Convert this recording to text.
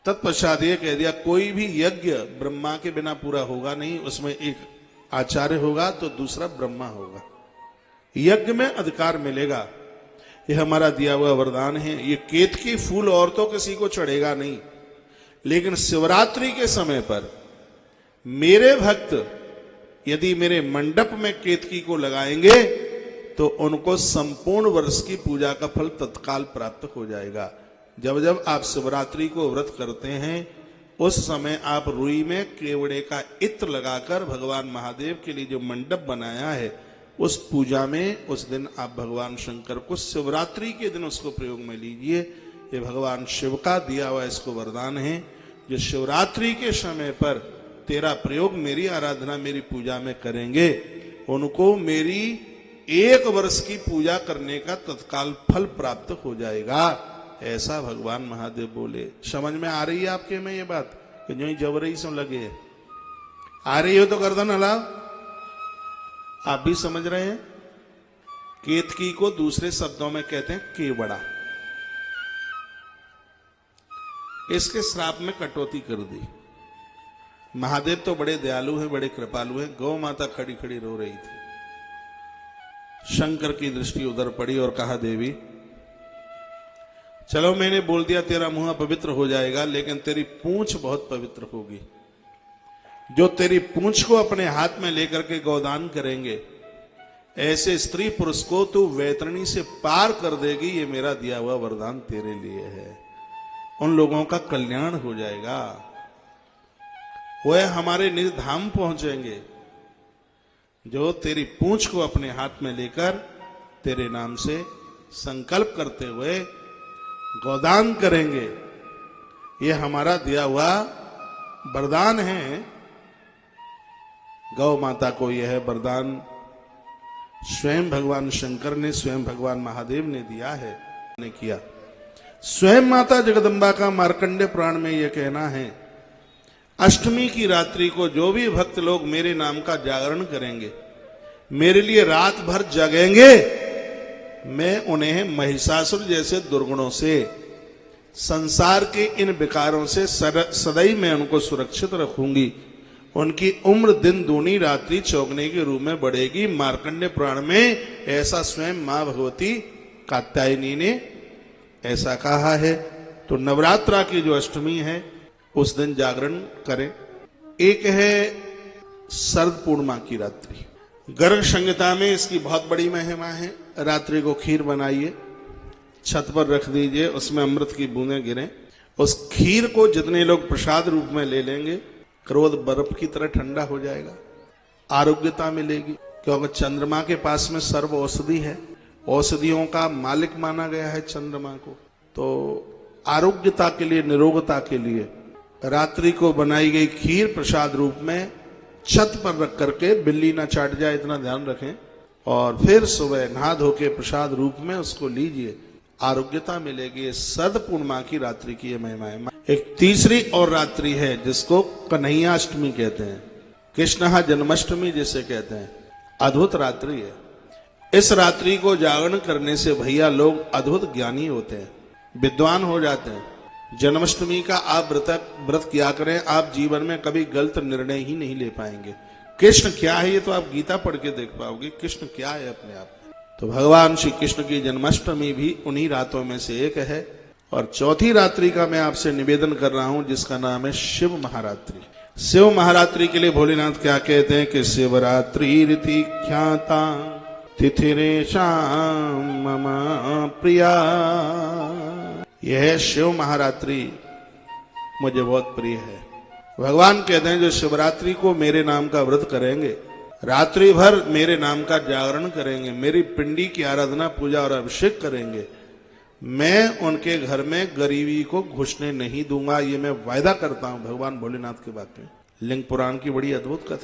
तत्पश्चात ये कह दिया कोई भी यज्ञ ब्रह्मा के बिना पूरा होगा नहीं, उसमें एक आचार्य होगा तो दूसरा ब्रह्मा होगा, यज्ञ में अधिकार मिलेगा। ये हमारा दिया हुआ वरदान है। ये केतकी फूल और तो किसी को चढ़ेगा नहीं, लेकिन शिवरात्रि के समय पर मेरे भक्त यदि मेरे मंडप में केतकी को लगाएंगे तो उनको संपूर्ण वर्ष की पूजा का फल तत्काल प्राप्त हो जाएगा। जब जब आप शिवरात्रि को व्रत करते हैं उस समय आप रुई में केवड़े का इत्र लगाकर भगवान महादेव के लिए जो मंडप बनाया है उस पूजा में उस दिन आप भगवान शंकर को शिवरात्रि के दिन उसको प्रयोग में लीजिए। ये भगवान शिव का दिया हुआ इसको वरदान है। जो शिवरात्रि के समय पर तेरा प्रयोग मेरी आराधना मेरी पूजा में करेंगे उनको मेरी 1 वर्ष की पूजा करने का तत्काल फल प्राप्त हो जाएगा, ऐसा भगवान महादेव बोले। समझ में आ रही है आपके में ये बात कि जो ही जबरई से लगे? आ रही हो तो गर्दन हिलाओ। आप भी समझ रहे हैं? केतकी को दूसरे शब्दों में कहते हैं केवड़ा। इसके श्राप में कटौती कर दी। महादेव तो बड़े दयालु हैं, बड़े कृपालु हैं। गौ माता खड़ी खड़ी रो रही थी। शंकर की दृष्टि उधर पड़ी और कहा देवी चलो मैंने बोल दिया तेरा मुंह पवित्र हो जाएगा, लेकिन तेरी पूंछ बहुत पवित्र होगी। जो तेरी पूंछ को अपने हाथ में लेकर के गोदान करेंगे ऐसे स्त्री पुरुष को तू वैतरणी से पार कर देगी। ये मेरा दिया हुआ वरदान तेरे लिए है। उन लोगों का कल्याण हो जाएगा, वह हमारे निज धाम पहुंचेंगे। जो तेरी पूंछ को अपने हाथ में लेकर तेरे नाम से संकल्प करते हुए गोदान करेंगे, ये हमारा दिया हुआ वरदान है। गौ माता को यह वरदान स्वयं भगवान शंकर ने स्वयं भगवान महादेव ने दिया है, ने किया। स्वयं माता जगदम्बा का मार्कंडे पुराण में यह कहना है अष्टमी की रात्रि को जो भी भक्त लोग मेरे नाम का जागरण करेंगे, मेरे लिए रात भर जगेंगे, मैं उन्हें महिषासुर जैसे दुर्गुणों से संसार के इन विकारों से सदैव मैं उनको सुरक्षित रखूंगी। उनकी उम्र दिन दूनी रात्रि चौगने के रूप में बढ़ेगी। मार्कंडे पुराण में ऐसा स्वयं मां भगवती कात्यायनी ने ऐसा कहा है। तो नवरात्रा की जो अष्टमी है उस दिन जागरण करें। एक है शरद पूर्णिमा की रात्रि। गर्ग संहिता में इसकी बहुत बड़ी महिमा है। रात्रि को खीर बनाइए, छत पर रख दीजिए, उसमें अमृत की बूंदें गिरें। उस खीर को जितने लोग प्रसाद रूप में ले लेंगे क्रोध बर्फ की तरह ठंडा हो जाएगा, आरोग्यता मिलेगी। क्योंकि चंद्रमा के पास में सर्व औषधि है, औषधियों का मालिक माना गया है चंद्रमा को। तो आरोग्यता के लिए, निरोगता के लिए रात्रि को बनाई गई खीर प्रसाद रूप में छत पर रख करके बिल्ली ना चाट जाए इतना ध्यान रखें, और फिर सुबह नहा धो के प्रसाद रूप में उसको लीजिए, आरोग्यता मिलेगी। शरद पूर्णिमा की रात्रि की यह महिमा है। एक तीसरी और रात्रि है जिसको कन्हैयाष्टमी कहते हैं, कृष्ण जन्माष्टमी जिसे कहते हैं। अद्भुत रात्रि है। इस रात्रि को जागरण करने से भैया लोग अद्भुत ज्ञानी होते हैं, विद्वान हो जाते हैं। जन्माष्टमी का आप व्रत किया करें, आप जीवन में कभी गलत निर्णय ही नहीं ले पाएंगे। कृष्ण क्या है ये तो आप गीता पढ़ के देख पाओगे, कृष्ण क्या है अपने आप में। तो भगवान श्री कृष्ण की जन्माष्टमी भी उन्हीं रातों में से एक है। और चौथी रात्रि का मैं आपसे निवेदन कर रहा हूं जिसका नाम है शिव महारात्रि। शिव महारात्रि के लिए भोलेनाथ क्या कहते हैं कि शिवरात्रि रीति ख्याता तिथिरेशाम मम प्रिया। यह शिव महारात्रि मुझे बहुत प्रिय है। भगवान कहते हैं जो शिवरात्रि को मेरे नाम का व्रत करेंगे, रात्रि भर मेरे नाम का जागरण करेंगे, मेरी पिंडी की आराधना पूजा और अभिषेक करेंगे, मैं उनके घर में गरीबी को घुसने नहीं दूंगा। ये मैं वायदा करता हूं भगवान भोलेनाथ की बात में। लिंग पुराण की बड़ी अद्भुत कथा।